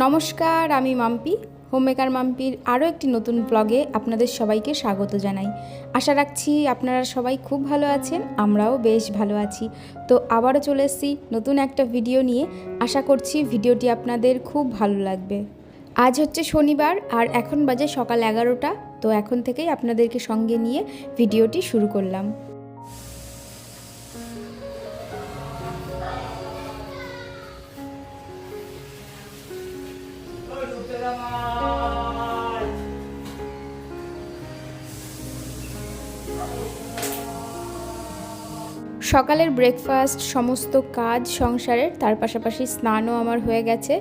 নমস্কার, আমি মাম্পি। হোমমেকার মাম্পির আরও একটি নতুন ব্লগে আপনাদের সবাইকে স্বাগত জানাই। আশা রাখছি আপনারা সবাই খুব ভালো আছেন, আমরাও বেশ ভালো আছি। তো আবারও চলে এসেছি নতুন একটা ভিডিও নিয়ে। আশা করছি ভিডিওটি আপনাদের খুব ভালো লাগবে। আজ হচ্ছে শনিবার আর এখন বাজে সকাল 11টা। তো এখন থেকেই আপনাদেরকে সঙ্গে নিয়ে ভিডিওটি শুরু করলাম। সকালের ব্রেকফাস্ট, সমস্ত কাজ সংসারের, তার পাশাপাশি স্নানও আমার হয়ে গেছে।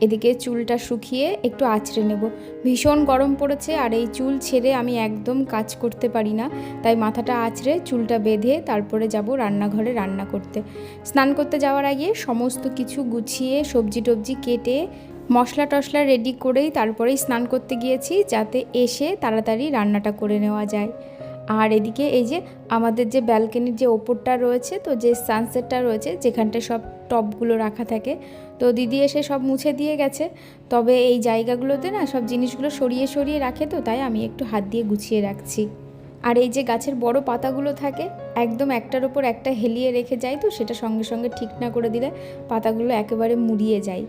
এদিকে চুলটা শুকিয়ে একটু আঁচড়ে নেব। ভীষণ গরম পড়েছে আর এই চুল ছেড়ে আমি একদম কাজ করতে পারি না, তাই মাথাটা আঁচড়ে চুলটা বেঁধে তারপরে যাব রান্নাঘরে রান্না করতে। স্নান করতে যাওয়ার আগে সমস্ত কিছু গুছিয়ে সবজি টবজি কেটে মশলা টশলা রেডি করেই তারপরেই স্নান করতে গিয়েছি, যাতে এসে তাড়াতাড়ি রান্নাটা করে নেওয়া যায়। আর এদিকে এই যে আমাদের যে ব্যালকনির যে ওপরটা রয়েছে, তো যে সানসেটটা রয়েছে যেখানটায় সব টবগুলো রাখা থাকে, তো দিদি এসে সব মুছে দিয়ে গেছে। তবে এই জায়গাগুলোতে না সব জিনিসগুলো সরিয়ে সরিয়ে রাখে, তো তাই আমি একটু হাত দিয়ে গুছিয়ে রাখছি। আর এই যে গাছের বড় পাতাগুলো থাকে, একদম একটার ওপর একটা হেলিয়ে রেখে যায়, তো সেটা সঙ্গে সঙ্গে ঠিক না করে দিলে পাতাগুলো একেবারে মুড়িয়ে যায়।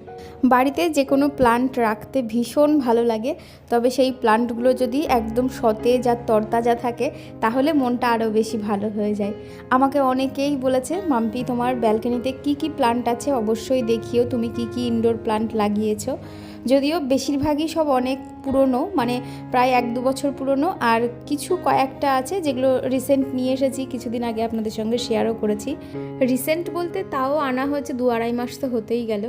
বাড়িতে যে কোনো প্লান্ট রাখতে ভীষণ ভালো লাগে, তবে সেই প্লান্টগুলো যদি একদম সতেজ আর তরতাজা থাকে তাহলে মনটা আরও বেশি ভালো হয়ে যায়। আমাকে অনেকেই বলেছে, মাম্পি তোমার ব্যালকনিতে কি কি প্লান্ট আছে অবশ্যই দেখিও, তুমি কি কি ইনডোর প্লান্ট লাগিয়েছো। যদিও বেশিরভাগই সব অনেক পুরনো, মানে প্রায় 1-2 বছর পুরনো, আর কিছু কয়েকটা আছে যেগুলো রিসেন্ট নিয়ে এসেছি, কিছুদিন আগে আপনাদের সঙ্গে শেয়ারও করেছি। রিসেন্ট বলতে তাও আনা হয়েছে 2-2.5 মাস তো হতেই গেল।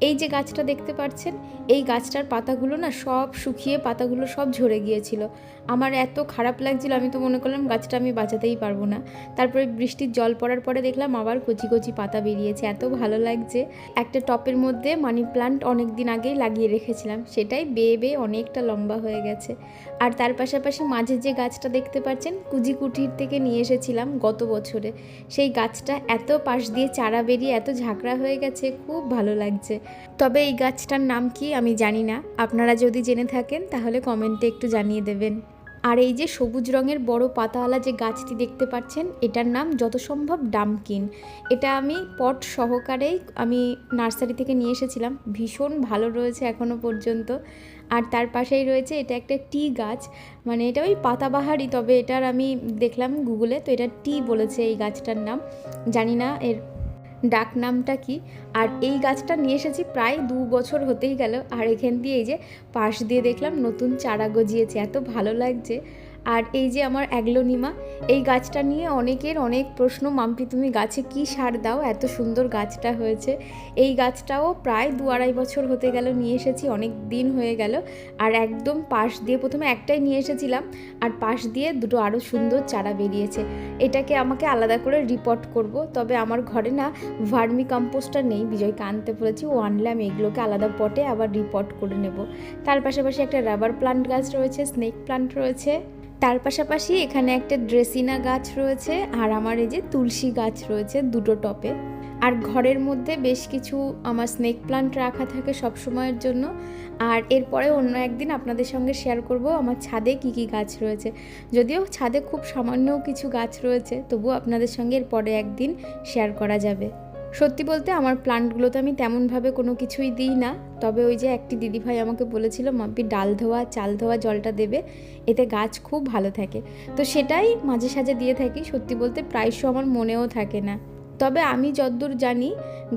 এই যে গাছটা দেখতে পাচ্ছেন, এই গাছটার পাতাগুলো না সব শুকিয়ে পাতাগুলো সব ঝরে গিয়েছিল। আমার এত খারাপ লাগছিল, আমি তো মনে করলাম গাছটা আমি বাঁচাতেই পারবো না। তারপরে বৃষ্টির জল পড়ার পরে দেখলাম আবার কচি কচি পাতা বেরিয়েছে, এত ভালো লাগছে। একটা টপের মধ্যে মানি প্লান্ট অনেক দিন আগেই লাগিয়ে রেখেছিলাম, সেটাই বেয়ে বেয়ে অনেকটা লম্বা হয়ে গেছে। আর তার পাশাপাশি মাঝে যে গাছটা দেখতে পাচ্ছেন, কুজিকুঠির থেকে নিয়ে এসেছিলাম গত বছরে, সেই গাছটা এত পাশ দিয়ে চারা বেরিয়ে এত ঝাঁকড়া হয়ে গেছে, খুব ভালো লাগছে। তবে এই গাছটার নাম কি আমি জানি না, আপনারা যদি জেনে থাকেন তাহলে কমেন্টে একটু জানিয়ে দেবেন। আর এই যে সবুজ রঙের বড় পাতাওয়ালা যে গাছটি দেখতে পাচ্ছেন, এটার নাম যত সম্ভব ডাম্পকিন। এটা আমি পট সহকারেই আমি নার্সারি থেকে নিয়ে এসেছিলাম, ভীষণ ভালো রয়েছে এখনও পর্যন্ত। আর তার পাশেই রয়েছে এটা একটা টি গাছ, মানে এটা ওই পাতাবাহারই, তবে এটার আমি দেখলাম গুগলে, তো এটা টি বলেছে এই গাছটার নাম, জানি না এর ডাক নামটা কি। আর এই গাছটা নিয়ে এসেছি প্রায় 2 বছর হতেই গেল, আর এখান দিয়ে এই যে পাশ দিয়ে দেখলাম নতুন চারা গজিয়েছে, এত ভালো লাগছে। আর এই যে আমার অ্যাগ্লোনিমা, এই গাছটা নিয়ে অনেকের অনেক প্রশ্ন, মাম্পি তুমি গাছে কি সার দাও, এত সুন্দর গাছটা হয়েছে। এই গাছটাও প্রায় 2-2.5 বছর হতে গেল নিয়ে এসেছি, অনেক দিন হয়ে গেল। আর একদম পাশ দিয়ে প্রথমে একটাই নিয়ে এসেছিলাম, আর পাশ দিয়ে দুটো আরও সুন্দর চারা বেরিয়েছে। এটাকে আমাকে আলাদা করে রিপোর্ট করব, তবে আমার ঘরে না ভার্মি কম্পোস্টটা নেই, বিজয়কে আনতে বলেছি, ও আনলে আমি এগুলোকে আলাদা পটে আবার রিপোর্ট করে নেব। তার পাশাপাশি একটা রাবার প্লান্ট গাছ রয়েছে, স্নেক প্লান্ট রয়েছে, তার পাশাপাশি এখানে একটা ড্রেসিনা গাছ রয়েছে, আর আমার এই যে তুলসী গাছ রয়েছে দুটো টপে। আর ঘরের মধ্যে বেশ কিছু আমার স্নেক প্লান্ট রাখা থাকে সব সময়ের জন্য। আর এরপরে অন্য একদিন আপনাদের সঙ্গে শেয়ার করব আমার ছাদে কি কি গাছ রয়েছে। যদিও ছাদে খুব সামান্য কিছু গাছ রয়েছে, তবুও আপনাদের সঙ্গে এরপরে একদিন শেয়ার করা যাবে। সত্যি বলতে আমার প্লান্টগুলোতে আমি তেমনভাবে কোনো কিছুই দিই না, তবে ওই যে একটি দিদিভাই আমাকে বলেছিল মাম্পি ডাল ধোয়া চাল ধোয়া জলটা দেবে, এতে গাছ খুব ভালো থাকে, তো সেটাই মাঝে সাঝে দিয়ে থাকি। সত্যি বলতে প্রায়শ আমার মনেও থাকে না। তবে আমি যতদূর জানি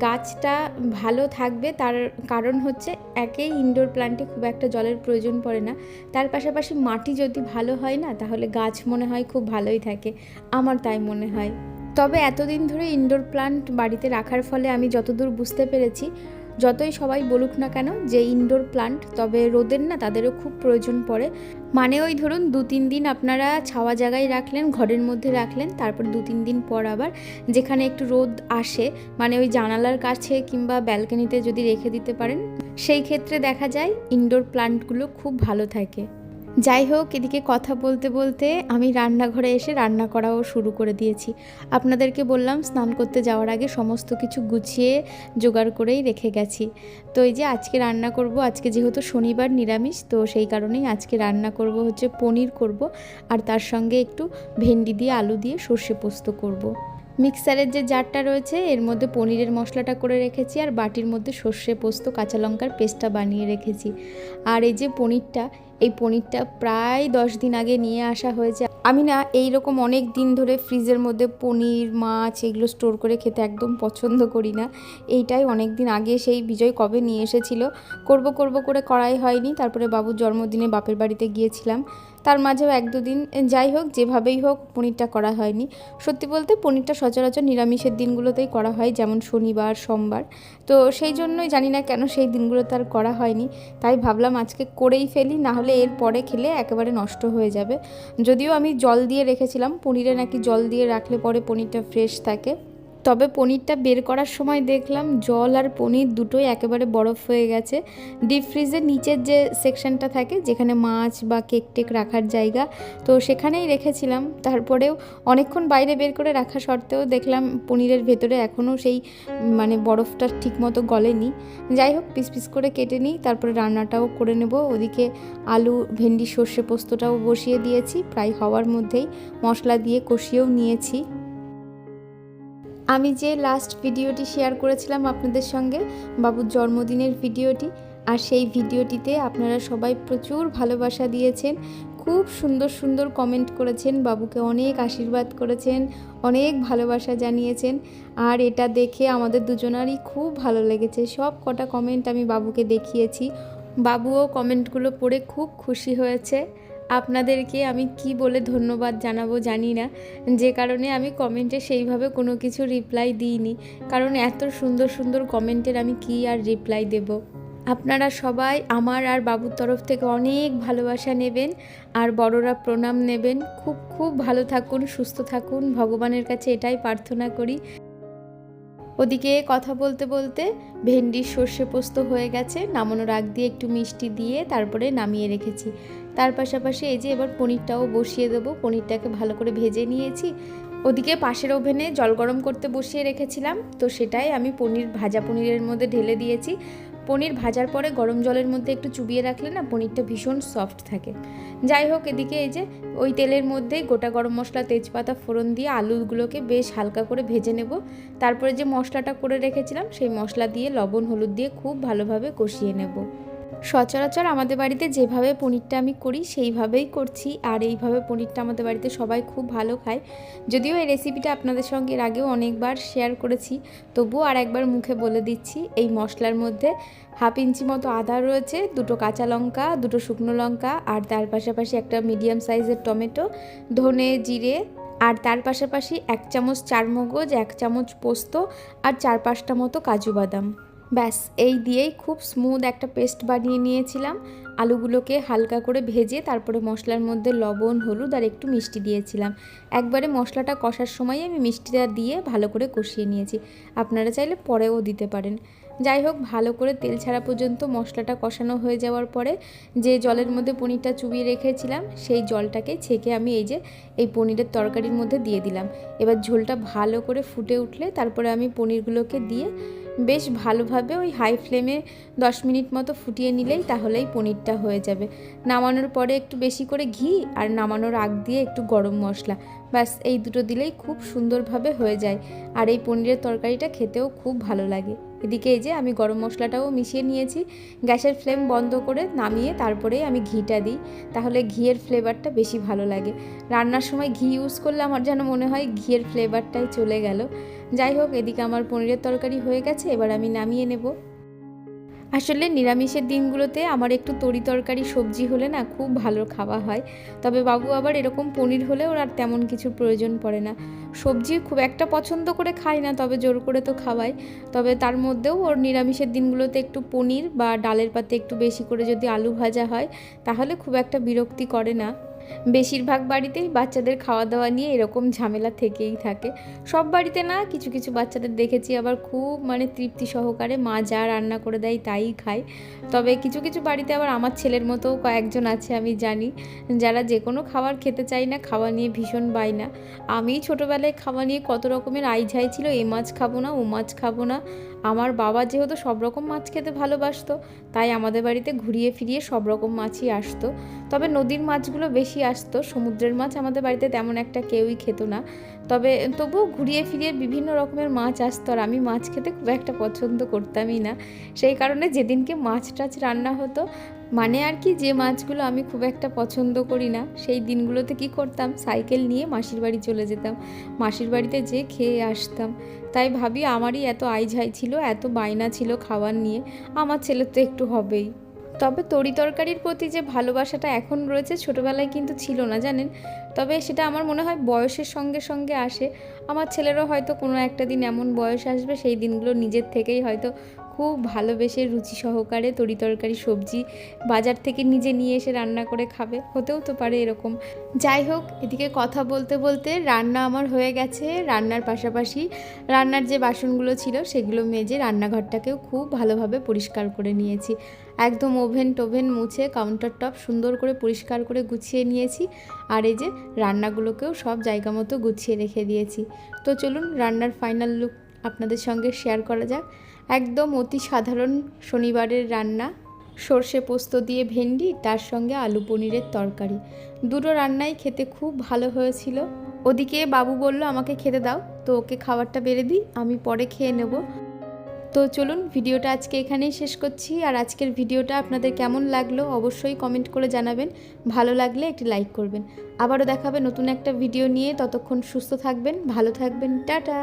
গাছটা ভালো থাকবে তার কারণ হচ্ছে একেই ইনডোর প্ল্যান্টে খুব একটা জলের প্রয়োজন পড়ে না, তার পাশাপাশি মাটি যদি ভালো হয় না তাহলে গাছ মনে হয় খুব ভালোই থাকে, আমার তাই মনে হয়। তবে এতদিন ধরে ইনডোর প্ল্যান্ট বাড়িতে রাখার ফলে আমি যতদূর বুঝতে পেরেছি, যতই সবাই বলুক না কেন যে ইনডোর প্ল্যান্ট, তবে রোদের না তাদেরও খুব প্রয়োজন পড়ে। মানে ওই ধরুন 2-3 দিন আপনারা ছাওয়া জায়গায় রাখলেন, ঘরের মধ্যে রাখলেন, তারপর 2-3 দিন পর আবার যেখানে একটু রোদ আসে, মানে ওই জানালার কাছে কিংবা ব্যালকনিতে যদি রেখে দিতে পারেন, সেই ক্ষেত্রে দেখা যায় ইনডোর প্ল্যান্টগুলো খুব ভালো থাকে। যাই হোক, এদিকে কথা বলতে বলতে আমি রান্নাঘরে এসে রান্না করাও শুরু করে দিয়েছি। আপনাদেরকে বললাম স্নান করতে যাওয়ার আগে সমস্ত কিছু গুছিয়ে জোগাড় করেই রেখে গেছি। তো এই যে আজকে রান্না করব, আজকে যেহেতু শনিবার নিরামিষ, তো সেই কারণেই আজকে রান্না করব হচ্ছে পনির করব, আর তার সঙ্গে একটু ভেন্ডি দিয়ে আলু দিয়ে সর্ষে পোস্ত করব। মিক্সারের যে জারটা রয়েছে এর মধ্যে পনিরের মশলাটা করে রেখেছি, আর বাটির মধ্যে সর্ষে পোস্ত কাঁচা লঙ্কার পেস্টটা বানিয়ে রেখেছি। আর এই যে এই পনিরটা প্রায় 10 দিন আগে নিয়ে আসা হয়েছে। আমি না এইরকম অনেক দিন ধরে ফ্রিজের মধ্যে পনির, মাছ এগুলো স্টোর করে খেতে একদম পছন্দ করি না। এইটাই অনেক দিন আগে সেই বিজয় কবে নিয়ে এসেছিল, করব করে করাই হয়নি। তারপরে বাবুর জন্মদিনে বাপের বাড়িতে গিয়েছিলাম, তার মাঝেও 1-2 দিন, যাই হোক যেভাবেই হোক পনিরটা করা হয়নি। সত্যি বলতে পনিরটা সচরাচর নিরামিষের দিনগুলোতেই করা হয়, যেমন শনিবার, সোমবার। তো সেই জন্যই জানি না কেন সেই দিনগুলোতে আর করা হয়নি, তাই ভাবলাম আজকে করেই ফেলি, না হলে এর পরে খেলে একেবারে নষ্ট হয়ে যাবে। যদিও আমি জল দিয়ে রেখেছিলাম, পনিরে নাকি জল দিয়ে রাখলে পরে পনিরটা ফ্রেশ থাকে। তবে পনিরটা বের করার সময় দেখলাম জল আর পনির দুটোই একেবারে বরফ হয়ে গেছে। ডিপ ফ্রিজের নিচের যে সেকশনটা থাকে যেখানে মাছ বা কেক টেক রাখার জায়গা, তো সেখানেই রেখেছিলাম। তারপরেও অনেকক্ষণ বাইরে বের করে রাখা সত্ত্বেও দেখলাম পনিরের ভেতরে এখনও সেই মানে বরফটা ঠিকমতো গলেনি। যাই হোক, পিস পিস করে কেটে নিই, তারপরে রান্নাটাও করে নেব। ওদিকে আলু ভেন্ডি সর্ষে পোস্তটাও বসিয়ে দিয়েছি, প্রায় হওয়ার মধ্যেই মশলা দিয়ে কষিয়েও নিয়েছি। আমি যে লাস্ট ভিডিওটি শেয়ার করেছিলাম আপনাদের সঙ্গে, বাবুর জন্মদিনের ভিডিওটি, আর সেই ভিডিওটিতে আপনারা সবাই প্রচুর ভালোবাসা দিয়েছেন, খুব সুন্দর সুন্দর কমেন্ট করেছেন, বাবুকে অনেক আশীর্বাদ করেছেন, অনেক ভালোবাসা জানিয়েছেন। আর এটা দেখে আমাদের দুজনারই খুব ভালো লেগেছে। সব কটা কমেন্ট আমি বাবুকে দেখিয়েছি, বাবুও কমেন্টগুলো পড়ে খুব খুশি হয়েছে। আপনাদেরকে আমি কি বলে ধন্যবাদ জানাবো জানি না, যে কারণে আমি কমেন্টে সেইভাবে কোনো কিছু রিপ্লাই দিইনি, কারণ এত সুন্দর সুন্দর কমেন্টের আমি কি আর রিপ্লাই দেব। আপনারা সবাই আমার আর বাবুর তরফ থেকে অনেক ভালোবাসা নেবেন, আর বড়রা প্রণাম নেবেন। খুব খুব ভালো থাকুন, সুস্থ থাকুন, ভগবানের কাছে এটাই প্রার্থনা করি। ওদিকে কথা বলতে বলতে ভেন্ডির সর্ষে পোস্ত হয়ে গেছে, নামানোর আগ দিয়ে একটু মিষ্টি দিয়ে তারপরে নামিয়ে রেখেছি। তার পাশাপাশি এই যে এবার পনিরটাও বসিয়ে দেবো, পনিরটাকে ভালো করে ভেজে নিয়েছি। ওদিকে পাশের ওভেনে জল গরম করতে বসিয়ে রেখেছিলাম, তো সেটাই আমি ভাজা পনিরের মধ্যে ঢেলে দিয়েছি। পনির ভাজার পরে গরম জলের মধ্যে একটু চুবিয়ে রাখলে না পনিরটা ভীষণ সফট থাকে। যাই হোক, এদিকে এই যে ওই তেলের মধ্যেই গোটা গরম মশলা, তেজপাতা ফোড়ন দিয়ে আলুগুলোকে বেশ হালকা করে ভেজে নেব। তারপরে যে মশলাটা করে রেখেছিলাম সেই মশলা দিয়ে লবণ হলুদ দিয়ে খুব ভালোভাবে কষিয়ে নেব। সচরাচর আমাদের বাড়িতে যেভাবে পনিরটা আমি করি সেইভাবেই করছি, আর এইভাবে পনিরটা আমাদের বাড়িতে সবাই খুব ভালো খায়। যদিও এই রেসিপিটা আপনাদের সঙ্গে এর আগেও অনেকবার শেয়ার করেছি, তবুও আর একবার মুখে বলে দিচ্ছি। এই মশলার মধ্যে 1/2 ইঞ্চি মতো আদা রয়েছে, 2টো কাঁচা লঙ্কা, 2টো শুকনো লঙ্কা, আর তার পাশাপাশি একটা মিডিয়াম সাইজের টমেটো, ধনে জিরে, আর তার পাশাপাশি 1 চামচ চারমগজ, 1 চামচ পোস্ত, আর 4-5টা মতো কাজু বাদাম। ব্যাস এই দিয়েই খুব স্মুথ একটা পেস্ট বানিয়ে নিয়েছিলাম। আলুগুলোকে হালকা করে ভেজে তারপরে মশলার মধ্যে লবণ, হলুদ আর একটু মিষ্টি দিয়েছিলাম। একবারে মশলাটা কষার সময় আমি মিষ্টিটা দিয়ে ভালো করে কষিয়ে নিয়েছি, আপনারা চাইলে পরেও দিতে পারেন। যাই হোক, ভালো করে তেল ছাড়া পর্যন্ত মশলাটা কষানো হয়ে যাওয়ার পরে যে জলের মধ্যে পনিরটা চুবিয়ে রেখেছিলাম সেই জলটাকে ছেঁকে আমি এই পনিরের তরকারির মধ্যে দিয়ে দিলাম। এবার ঝোলটা ভালো করে ফুটে উঠলে তারপরে আমি পনিরগুলোকে দিয়ে বেশ ভালোভাবে ওই হাই ফ্লেমে 10 মিনিট মতো ফুটিয়ে নিলেই তাহলেই পনিরটা হয়ে যাবে। নামানোর পরে একটু বেশি করে ঘি, আর নামানোর আগ দিয়ে একটু গরম মশলা, ব্যাস এই দুটো দিলেই খুব সুন্দরভাবে হয়ে যায়। আর এই পনিরের তরকারিটা খেতেও খুব ভালো লাগে। এদিকে এই যে আমি গরম মশলাটাও মিশিয়ে নিয়েছি। গ্যাসের ফ্লেম বন্ধ করে নামিয়ে তারপরেই আমি ঘিটা দিই, তাহলে ঘিয়ের ফ্লেভারটা বেশি ভালো লাগে। রান্নার সময় ঘি ইউজ করলে আমার যেন মনে হয় ঘিয়ের ফ্লেভারটাই চলে গেল। যাই হোক, এদিকে আমার পনিরের তরকারি হয়ে গেছে, এবার আমি নামিয়ে নেব। আসলে নিরামিষের দিনগুলোতে আমার একটু তরি তরকারি সবজি হলে না খুব ভালো খাওয়া হয়। তবে বাবু আবার এরকম পনির হলে ওর আর তেমন কিছু প্রয়োজন পড়ে না। সবজি খুব একটা পছন্দ করে খায় না, তবে জোর করে তো খাওয়াই। তবে তার মধ্যেও ওর নিরামিষের দিনগুলোতে একটু পনির বা ডালের পাতে একটু বেশি করে যদি আলু ভাজা হয় তাহলে খুব একটা বিরক্তি করে না। বেশিরভাগ বাড়িতেই বাচ্চাদের খাওয়া দাওয়া নিয়ে এরকম ঝামেলা থেকেই থাকে। সব বাড়িতে না, কিছু কিছু বাচ্চাদের দেখেছি আবার খুব তৃপ্তি সহকারে মা যা রান্না করে দেয় তাই খায়। তবে কিছু কিছু বাড়িতে আবার আমার ছেলের মতো কয়েকজন আছে আমি জানি, যারা যে কোনো খাবার খেতে চায় না, খাওয়া নিয়ে ভীষণ বায়না। আমি ছোটোবেলায় খাওয়া নিয়ে কত রকমের আইঝাই ছিল, এ মাছ খাবো না, ও মাছ খাবো না। আমার বাবা যেহেতু সব রকম মাছ খেতে ভালোবাসতো, তাই আমাদের বাড়িতে ঘুরিয়ে ফিরিয়ে সব রকম মাছই আসতো। তবে নদীর মাছগুলো বেশি আসতো, সমুদ্রের মাছ আমাদের বাড়িতে তেমন একটা কেউই খেত না। তবে তবুও ঘুরিয়ে ফিরিয়ে বিভিন্ন রকমের মাছ আসতো, আর আমি মাছ খেতে খুব একটা পছন্দ করতামই না। সেই কারণে যেদিনকে মাছ টাছ রান্না হতো, আর কি, যে মাছগুলো আমি খুব একটা পছন্দ করি না, সেই দিনগুলোতে কি করতাম, সাইকেল নিয়ে মাসির বাড়ি চলে যেতাম, মাসির বাড়িতে যেয়ে খেয়ে আসতাম। তাই ভাবি আমারই এত আইঝাই ছিল, এত বায়না ছিল খাবার নিয়ে, আমার ছেলের তো একটু হবেই। তবে তরি তরকারির প্রতি যে ভালোবাসাটা এখন রয়েছে, ছোটোবেলায় কিন্তু ছিল না জানেন। তবে সেটা আমার মনে হয় বয়সের সঙ্গে সঙ্গে আসে। আমার ছেলেরও হয়তো কোনো একটা দিন এমন বয়স আসবে, সেই দিনগুলো নিজের থেকেই হয়তো খুব ভালোবেসে রুচি সহকারে তরি তরকারি সবজি বাজার থেকে নিজে নিয়ে এসে রান্না করে খাবে, হতেও তো পারে এরকম। যাই হোক, এদিকে কথা বলতে বলতে রান্না আমার হয়ে গেছে। রান্নার পাশাপাশি রান্নার যে বাসনগুলো ছিল সেগুলো মেজে রান্নাঘরটাকেও খুব ভালোভাবে পরিষ্কার করে নিয়েছি। একদম ওভেন টোভেন মুছে কাউন্টার টপ সুন্দর করে পরিষ্কার করে গুছিয়ে নিয়েছি। আর এই যে রান্নাগুলোকেও সব জায়গা মতো গুছিয়ে রেখে দিয়েছি। তো চলুন রান্নার ফাইনাল লুক আপনাদের সঙ্গে শেয়ার করা যাক। একদম অতি সাধারণ শনিবারের রান্না, সর্ষে পোস্ত দিয়ে ভেন্ডি, তার সঙ্গে আলু পনিরের তরকারি। দুটো রান্নাই খেতে খুব ভালো হয়েছিল। ওদিকে বাবু বলল আমাকে খেতে দাও, তো ওকে খাবারটা বেড়ে দিই, আমি পরে খেয়ে নেব। তো চলুন ভিডিওটা আজকে এখানেই শেষ করছি। আর আজকের ভিডিওটা আপনাদের কেমন লাগলো অবশ্যই কমেন্ট করে জানাবেন। ভালো লাগলে একটি লাইক করবেন। আবারও দেখাবে নতুন একটা ভিডিও নিয়ে, ততক্ষণ সুস্থ থাকবেন, ভালো থাকবেন, টাটা।